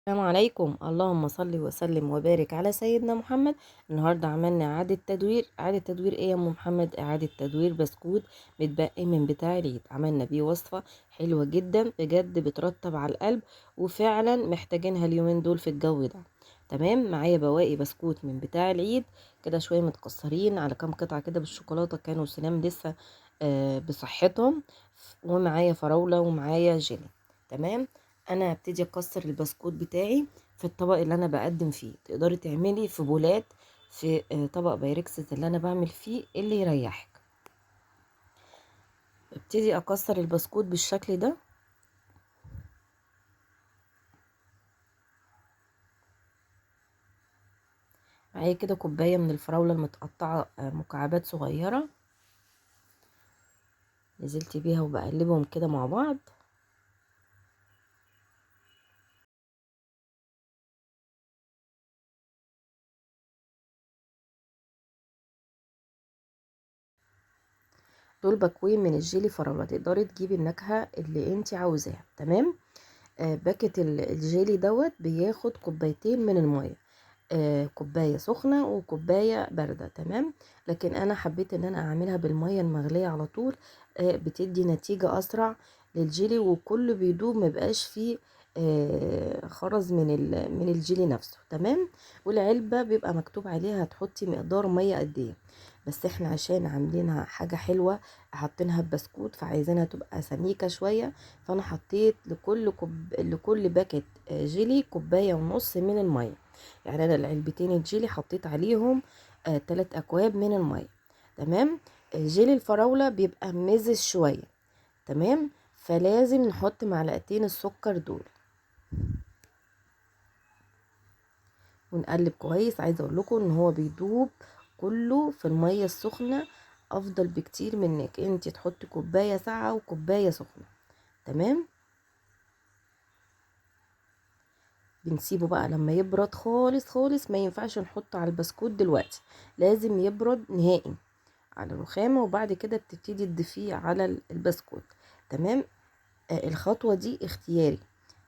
السلام عليكم. اللهم صل وسلم وبارك على سيدنا محمد. النهارده عملنا اعاده تدوير ايه يا ام محمد؟ اعاده تدوير بسكوت متبقي من بتاع العيد. عملنا بيه وصفه حلوه جدا بجد، بترطب على القلب، وفعلا محتاجينها اليومين دول في الجو ده. تمام، معايا بواقي بسكوت من بتاع العيد كده، شويه متكسرين على كام قطعه كده بالشوكولاته، كانوا سنام لسه بصحتهم. ومعايا فراوله ومعايا جيلي. تمام. انا هبتدي اكسر البسكوت بتاعي في الطبق اللي انا بقدم فيه. تقدري تعملي في بولات، في طبق بايركس اللي انا بعمل فيه اللي يريحك. ابتدي اكسر البسكوت بالشكل ده. معايا كده كوبايه من الفراوله المتقطعه مكعبات صغيره، نزلت بيها وبقلبهم كده مع بعض. دول بكوين من الجيلي فراوله، تقدري تجيبي النكهه اللي انت عاوزاها. تمام. باكت الجيلي دوت بياخد كوبايتين من الميه، كوباية سخنة وكوباية باردة. تمام. لكن انا حبيت ان انا اعملها بالمية المغلية على طول، بتدي نتيجة اسرع للجيلي، وكله بيدوب، مبقاش فيه خرز من الجيلي نفسه. تمام. والعلبة بيبقى مكتوب عليها هتحطي مقدار مية قد ايه، بس احنا عشان عاملينها حاجة حلوة، حاطينها بسكوت، فعايزينها تبقى سميكة شوية. فانا حطيت لكل باكت جيلي كوباية ونص من المية. يعني انا العلبتين الجيلي حطيت عليهم 3 اكواب من المية. تمام. جيلي الفراولة بيبقى مزز شوية. تمام. فلازم نحط معلقتين السكر دول ونقلب كويس. عايزه اقول لكم ان هو بيدوب كله في الميه السخنه، افضل بكتير من انك انت تحطي كوبايه ساقعه وكوبايه سخنه. تمام. بنسيبه بقى لما يبرد خالص خالص، ما ينفعش نحطه على البسكوت دلوقتي، لازم يبرد نهائي على الرخامة، وبعد كده بتبتدي تضيفيه على البسكوت. تمام. الخطوة دي اختياري،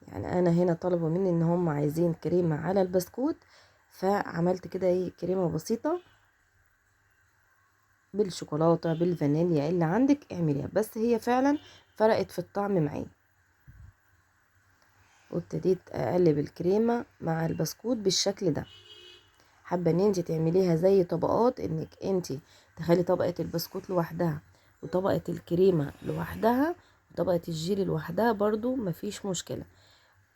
يعني انا هنا طلبوا مني ان هم عايزين كريمة على البسكوت، فعملت كده ايه، كريمة بسيطة بالشوكولاتة بالفانيليا اللي عندك اعمليها، بس هي فعلا فرقت في الطعم معايا. وابتديت اقلب الكريمة مع البسكوت بالشكل ده. حابة ان انت تعمليها زي طبقات، انك انت تخلي طبقة البسكوت لوحدها وطبقة الكريمة لوحدها وطبقة الجيلي لوحدها، برضو مفيش مشكلة،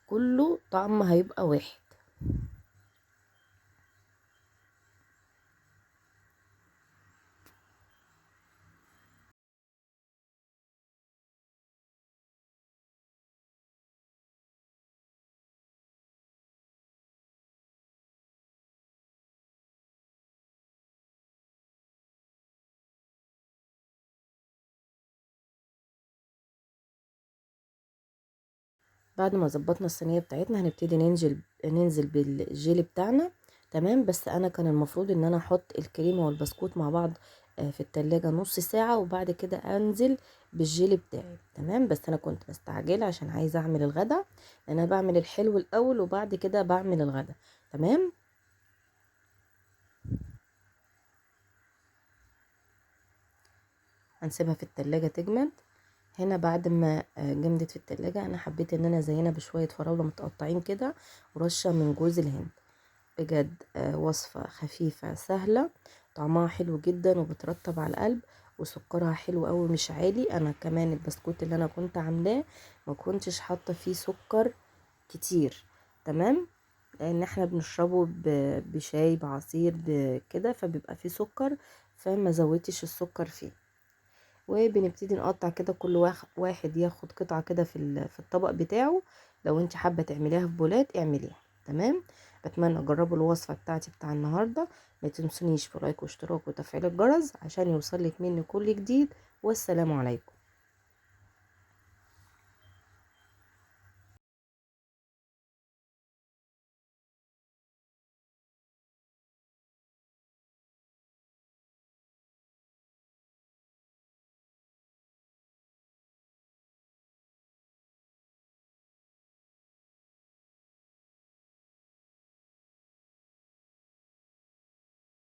كله طعم هيبقى واحد. بعد ما ظبطنا الصينية بتاعتنا هنبتدي ننزل بالجيلي بتاعنا. تمام. بس انا كان المفروض ان انا احط الكريمة والبسكوت مع بعض في التلاجة نص ساعة، وبعد كده انزل بالجيلي بتاعي. تمام. بس انا كنت مستعجلة عشان عايزة اعمل الغدا، لان انا بعمل الحلو الاول وبعد كده بعمل الغدا. تمام. هنسيبها في التلاجة تجمد. هنا بعد ما جمدت في التلاجة، انا حبيت ان انا ازينها بشوية فراولة متقطعين كده ورشة من جوز الهند. بجد وصفة خفيفة سهلة، طعمها حلو جدا وبترطب على القلب، وسكرها حلو قوي مش عالي. انا كمان البسكوت اللي انا كنت عاملاه ما كنتش حاطة فيه سكر كتير. تمام. لان احنا بنشربه بشاي بعصير بكده، فبيبقى فيه سكر، فما زودتش السكر فيه. وبنبتدي نقطع كده، كل واحد ياخد قطعة كده في الطبق بتاعه. لو انت حابة تعمليها في بولات اعمليها. تمام. بتمنى تجربوا الوصفة بتاعتي بتاع النهاردة. ما تنسونيش في لايك واشتراك وتفعيل الجرس عشان يوصلك مني كل جديد. والسلام عليكم.